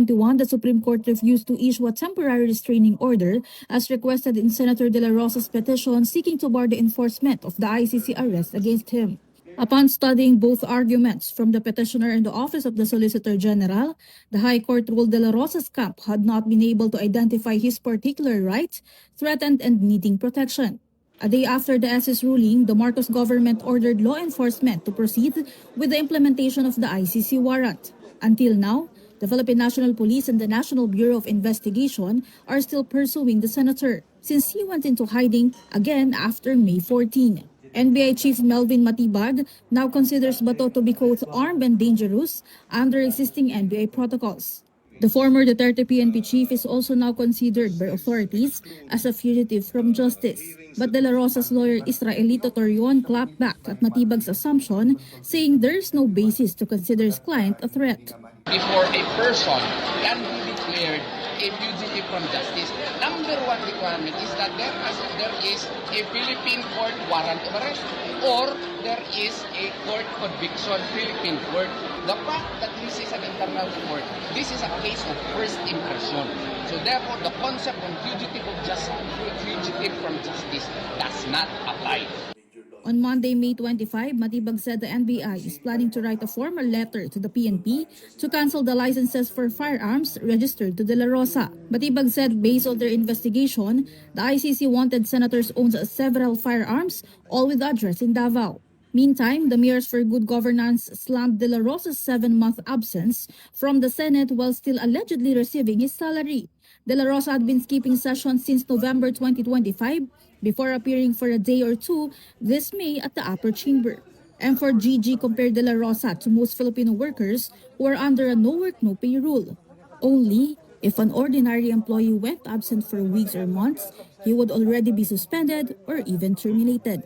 2021, the Supreme Court refused to issue a temporary restraining order as requested in Senator De La Rosa's petition seeking to bar the enforcement of the ICC arrest against him. Upon studying both arguments from the petitioner and the Office of the Solicitor General, the High Court ruled De La Rosa's camp had not been able to identify his particular rights, threatened and needing protection. A day after the SS ruling, the Marcos government ordered law enforcement to proceed with the implementation of the ICC warrant. Until now, the Philippine National Police and the National Bureau of Investigation are still pursuing the senator since he went into hiding again after May 14. NBI Chief Melvin Matibag now considers Bato to be quote armed and dangerous under existing NBI protocols. The former Duterte PNP chief is also now considered by authorities as a fugitive from justice. But De La Rosa's lawyer Israelito Torion clapped back at Matibag's assumption, saying there is no basis to consider his client a threat. Before a person can be declared a fugitive from justice, number one requirement is that there is a Philippine court warrant of arrest or there is a court conviction, Philippine court. The fact that this is an internal court, this is a case of first impression. So therefore, the concept of fugitive from justice does not apply. On Monday, May 25, Matibag said the NBI is planning to write a formal letter to the PNP to cancel the licenses for firearms registered to De La Rosa. Matibag said based on their investigation, the ICC wanted senators owns several firearms, all with address in Davao. Meantime, the Mayors for Good Governance slammed De La Rosa's 7-month absence from the Senate while still allegedly receiving his salary. De La Rosa had been skipping sessions since November 2025 before appearing for a day or two this May at the upper chamber. And for GG compared De La Rosa to most Filipino workers who are under a no work no pay rule. Only if an ordinary employee went absent for weeks or months, he would already be suspended or even terminated.